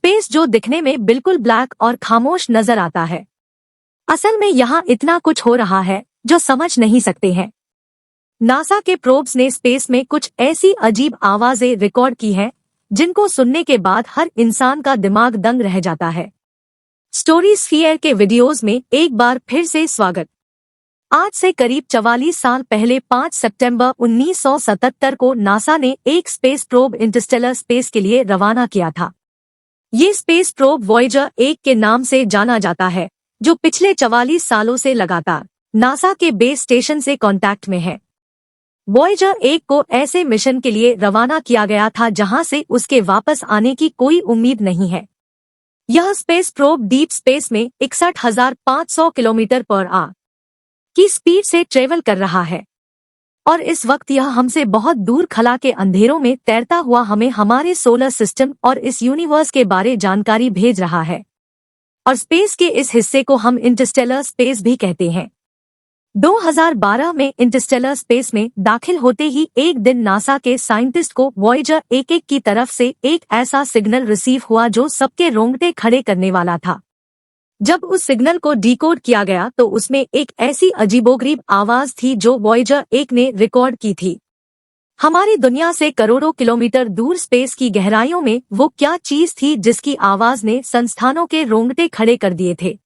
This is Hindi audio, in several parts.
स्पेस जो दिखने में बिल्कुल ब्लैक और खामोश नजर आता है, असल में यहाँ इतना कुछ हो रहा है जो समझ नहीं सकते हैं। नासा के प्रोब्स ने स्पेस में कुछ ऐसी अजीब आवाजें रिकॉर्ड की हैं जिनको सुनने के बाद हर इंसान का दिमाग दंग रह जाता है। स्टोरी स्फीयर के वीडियोस में एक बार फिर से स्वागत। आज से करीब 44 साल पहले 5 सितंबर 1977 को नासा ने एक स्पेस प्रोब इंटरस्टेलर स्पेस के लिए रवाना किया था। ये स्पेस प्रोब वॉयेजर 1 के नाम से जाना जाता है, जो पिछले 44 सालों से लगातार नासा के बेस स्टेशन से कांटेक्ट में है। वॉयेजर 1 को ऐसे मिशन के लिए रवाना किया गया था जहां से उसके वापस आने की कोई उम्मीद नहीं है। यह स्पेस प्रोब डीप स्पेस में 61,500 किलोमीटर पर आवर की स्पीड से ट्रेवल कर रहा है और इस वक्त यह हमसे बहुत दूर खला के अंधेरों में तैरता हुआ हमें हमारे सोलर सिस्टम और इस यूनिवर्स के बारे जानकारी भेज रहा है। और स्पेस के इस हिस्से को हम इंटरस्टेलर स्पेस भी कहते हैं। 2012 में इंटरस्टेलर स्पेस में दाखिल होते ही एक दिन नासा के साइंटिस्ट को वॉयेजर 1 की तरफ से एक ऐसा सिग्नल रिसीव हुआ जो सबके रोंगटे खड़े करने वाला था। जब उस सिग्नल को डिकोड किया गया तो उसमें एक ऐसी अजीबोगरीब आवाज थी जो वॉयेजर 1 ने रिकॉर्ड की थी। हमारी दुनिया से करोड़ों किलोमीटर दूर स्पेस की गहराइयों में वो क्या चीज थी जिसकी आवाज ने संस्थानों के रोंगटे खड़े कर दिए थे।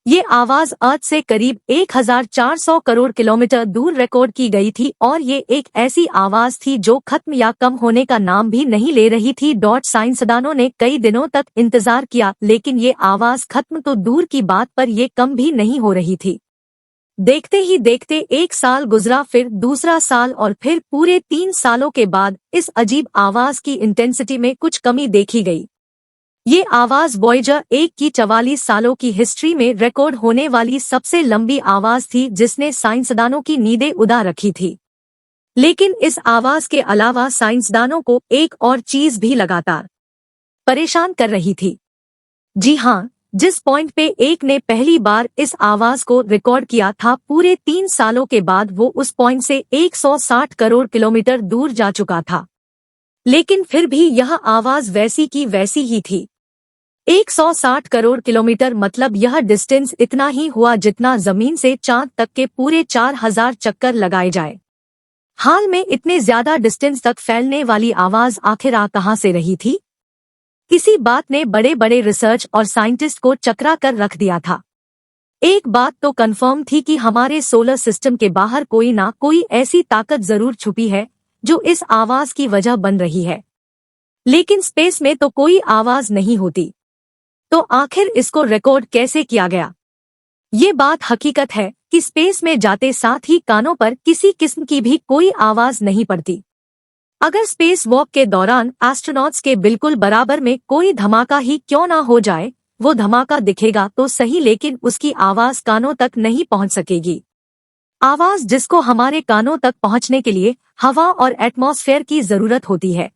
ये आवाज अर्थ से करीब 1400 करोड़ किलोमीटर दूर रिकॉर्ड की गई थी और ये एक ऐसी आवाज थी जो खत्म या कम होने का नाम भी नहीं ले रही थी। साइंसदानों ने कई दिनों तक इंतजार किया, लेकिन ये आवाज खत्म तो दूर की बात पर ये कम भी नहीं हो रही थी। देखते ही देखते एक साल गुजरा, फिर दूसरा साल और फिर पूरे 3 सालों के बाद इस अजीब आवाज की इंटेंसिटी में कुछ कमी देखी गई। ये आवाज वॉयेजर 1 की 44 सालों की हिस्ट्री में रिकॉर्ड होने वाली सबसे लंबी आवाज थी जिसने साइंसदानों की नींदें उड़ा रखी थी। लेकिन इस आवाज के अलावा साइंसदानों को एक और चीज भी लगातार परेशान कर रही थी। जी हाँ, जिस पॉइंट पे एक ने पहली बार इस आवाज को रिकॉर्ड किया था, पूरे 3 सालों के बाद वो उस पॉइंट से 160 करोड़ किलोमीटर दूर जा चुका था। लेकिन फिर भी यह आवाज वैसी की वैसी ही थी। 160 करोड़ किलोमीटर मतलब यह डिस्टेंस इतना ही हुआ जितना जमीन से चांद तक के पूरे 4000 चक्कर लगाए जाए। हाल में इतने ज्यादा डिस्टेंस तक फैलने वाली आवाज आखिर आ कहां से रही थी? किसी बात ने बड़े बड़े रिसर्च और साइंटिस्ट को चकरा कर रख दिया था। एक बात तो कंफर्म थी कि हमारे सोलर सिस्टम के बाहर कोई ना कोई ऐसी ताकत जरूर छुपी है जो इस आवाज की वजह बन रही है। लेकिन स्पेस में तो कोई आवाज नहीं होती, तो आखिर इसको रिकॉर्ड कैसे किया गया? ये बात हकीकत है कि स्पेस में जाते साथ ही कानों पर किसी किस्म की भी कोई आवाज नहीं पड़ती। अगर स्पेस वॉक के दौरान एस्ट्रोनॉट्स के बिल्कुल बराबर में कोई धमाका ही क्यों ना हो जाए, वो धमाका दिखेगा तो सही, लेकिन उसकी आवाज कानों तक नहीं पहुंच सकेगी। आवाज जिसको हमारे कानों तक पहुंचने के लिए हवा और एटमॉस्फेयर की जरूरत होती है,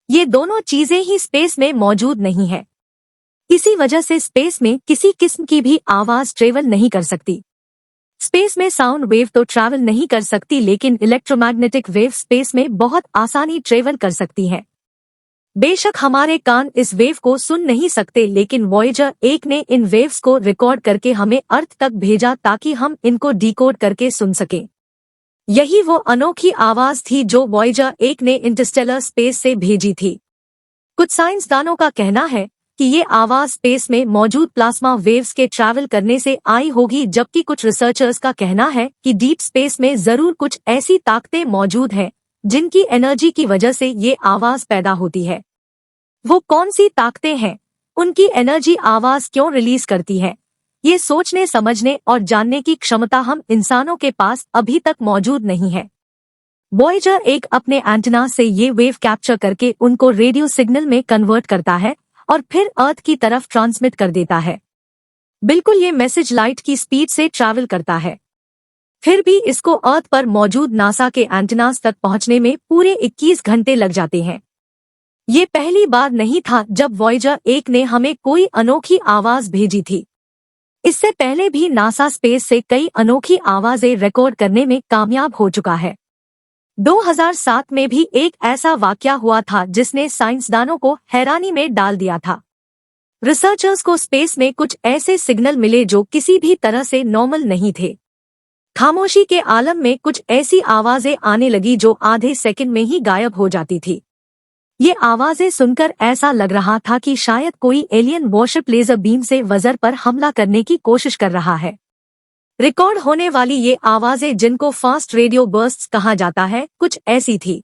ये दोनों चीजें ही स्पेस में मौजूद नहीं है। इसी वजह से स्पेस में किसी किस्म की भी आवाज ट्रेवल नहीं कर सकती। स्पेस में साउंड वेव तो ट्रैवल नहीं कर सकती, लेकिन इलेक्ट्रोमैग्नेटिक वेव स्पेस में बहुत आसानी ट्रेवल कर सकती है। बेशक हमारे कान इस वेव को सुन नहीं सकते, लेकिन वॉयेजर 1 ने इन वेव्स को रिकॉर्ड करके हमें अर्थ तक भेजा ताकि हम इनको डिकोड करके सुन सकें। यही वो अनोखी आवाज थी जो वॉयेजर 1 ने इंटरस्टेलर स्पेस से भेजी थी। कुछ साइंसदानों का कहना है कि ये आवाज स्पेस में मौजूद प्लाज्मा वेव्स के ट्रैवल करने से आई होगी, जबकि कुछ रिसर्चर्स का कहना है कि डीप स्पेस में जरूर कुछ ऐसी ताकतें मौजूद हैं जिनकी एनर्जी की वजह से ये आवाज पैदा होती है। वो कौन सी ताकतें हैं, उनकी एनर्जी आवाज क्यों रिलीज करती है, ये सोचने समझने और जानने की क्षमता हम इंसानों के पास अभी तक मौजूद नहीं है। वॉयेजर 1 अपने एंटेना से ये वेव कैप्चर करके उनको रेडियो सिग्नल में कन्वर्ट करता है और फिर अर्थ की तरफ ट्रांसमिट कर देता है। बिल्कुल ये मैसेज लाइट की स्पीड से ट्रैवल करता है। फिर भी इसको अर्थ पर मौजूद नासा के एंटेनास तक पहुंचने में पूरे 21 घंटे लग जाते हैं। ये पहली बार नहीं था जब वॉयेजर 1 ने हमें कोई अनोखी आवाज भेजी थी। इससे पहले भी नासा स्पेस से कई अनोखी आवाजें रिकॉर्ड करने में कामयाब हो चुका है। 2007 में भी एक ऐसा वाकया हुआ था जिसने साइंसदानों को हैरानी में डाल दिया था। रिसर्चर्स को स्पेस में कुछ ऐसे सिग्नल मिले जो किसी भी तरह से नॉर्मल नहीं थे। खामोशी के आलम में कुछ ऐसी आवाजें आने लगी जो आधे सेकंड में ही गायब हो जाती थी। ये आवाजें सुनकर ऐसा लग रहा था कि शायद कोई एलियन वॉरशिप लेजर बीम से वजर पर हमला करने की कोशिश कर रहा है। रिकॉर्ड होने वाली ये आवाजें, जिनको फास्ट रेडियो बर्स्ट्स कहा जाता है, कुछ ऐसी थी।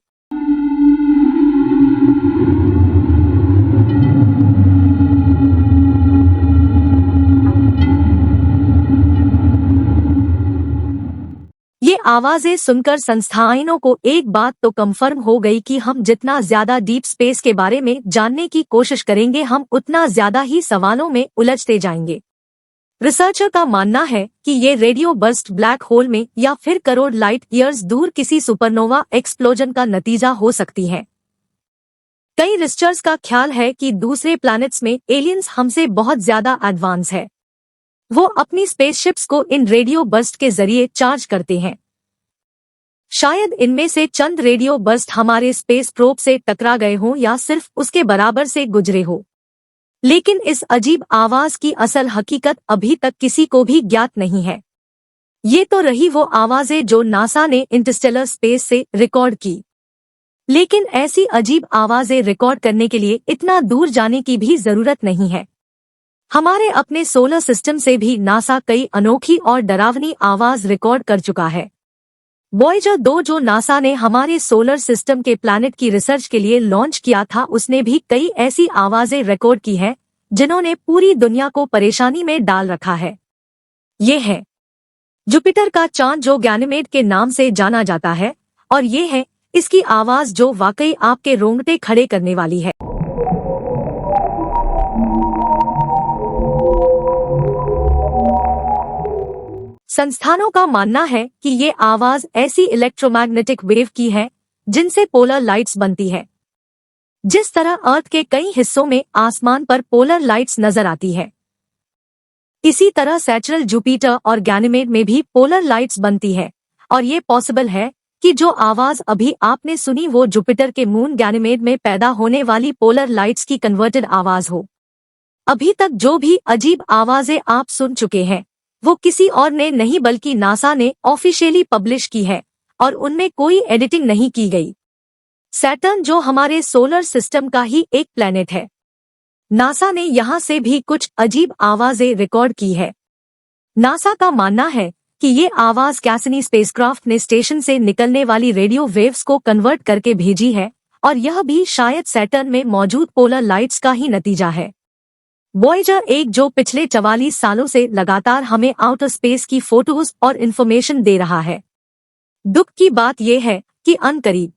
ये आवाजें सुनकर संस्थाइनों को एक बात तो कंफर्म हो गई कि हम जितना ज्यादा डीप स्पेस के बारे में जानने की कोशिश करेंगे, हम उतना ज्यादा ही सवालों में उलझते जाएंगे। रिसर्चर का मानना है कि ये रेडियो बर्स्ट ब्लैक होल में या फिर करोड़ लाइट ईयर्स दूर किसी सुपरनोवा एक्सप्लोजन का नतीजा हो सकती है। कई रिसर्चर्स का ख्याल है कि दूसरे प्लैनेट्स में एलियंस हमसे बहुत ज्यादा एडवांस है। वो अपनी स्पेसशिप्स को इन रेडियो बर्स्ट के जरिए चार्ज करते हैं। शायद इनमें से चंद रेडियो बर्स्ट हमारे स्पेस प्रोब से टकरा गए हों या सिर्फ उसके बराबर से गुजरे हो। लेकिन इस अजीब आवाज की असल हकीकत अभी तक किसी को भी ज्ञात नहीं है। ये तो रही वो आवाजें जो नासा ने इंटरस्टेलर स्पेस से रिकॉर्ड की। लेकिन ऐसी अजीब आवाजें रिकॉर्ड करने के लिए इतना दूर जाने की भी जरूरत नहीं है। हमारे अपने सोलर सिस्टम से भी नासा कई अनोखी और डरावनी आवाज रिकॉर्ड कर चुका है। वॉयेजर 2 जो नासा ने हमारे सोलर सिस्टम के प्लैनेट की रिसर्च के लिए लॉन्च किया था, उसने भी कई ऐसी आवाजें रिकॉर्ड की हैं जिन्होंने पूरी दुनिया को परेशानी में डाल रखा है। ये है जुपिटर का चांद जो गैनीमेड के नाम से जाना जाता है, और ये है इसकी आवाज जो वाकई आपके रोंगटे खड़े करने वाली है। संस्थानों का मानना है कि ये आवाज ऐसी इलेक्ट्रोमैग्नेटिक वेव की है जिनसे पोलर लाइट्स बनती है। जिस तरह अर्थ के कई हिस्सों में आसमान पर पोलर लाइट्स नजर आती है, इसी तरह सैचुरल, जुपिटर और गैनीमेड में भी पोलर लाइट्स बनती है। और ये पॉसिबल है कि जो आवाज अभी आपने सुनी वो जुपिटर के मून गैनीमेड में पैदा होने वाली पोलर लाइट्स की कन्वर्टेड आवाज हो। अभी तक जो भी अजीब आवाजें आप सुन चुके हैं वो किसी और ने नहीं बल्कि नासा ने ऑफिशियली पब्लिश की है, और उनमें कोई एडिटिंग नहीं की गई। सैटर्न जो हमारे सोलर सिस्टम का ही एक प्लैनेट है, नासा ने यहां से भी कुछ अजीब आवाजें रिकॉर्ड की है। नासा का मानना है कि ये आवाज कैसिनी स्पेसक्राफ्ट ने स्टेशन से निकलने वाली रेडियो वेव्स को कन्वर्ट करके भेजी है, और यह भी शायद सैटर्न में मौजूद पोलर लाइट्स का ही नतीजा है। वॉयेजर 1 जो पिछले 44 सालों से लगातार हमें आउटर स्पेस की फोटोज और इन्फॉर्मेशन दे रहा है, दुख की बात यह है कि अनकरीब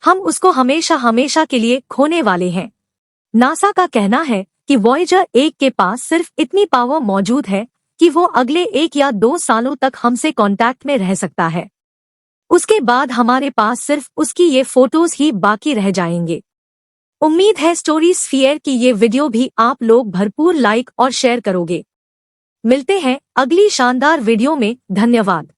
हम उसको हमेशा के लिए खोने वाले हैं। नासा का कहना है कि वॉयेजर 1 के पास सिर्फ इतनी पावर मौजूद है कि वो अगले 1 या 2 सालों तक हमसे कांटेक्ट में रह सकता है। उसके बाद हमारे पास सिर्फ उसकी ये फोटोज ही बाकी रह जाएंगे। उम्मीद है स्टोरी स्फीयर की ये वीडियो भी आप लोग भरपूर लाइक और शेयर करोगे। मिलते हैं अगली शानदार वीडियो में। धन्यवाद।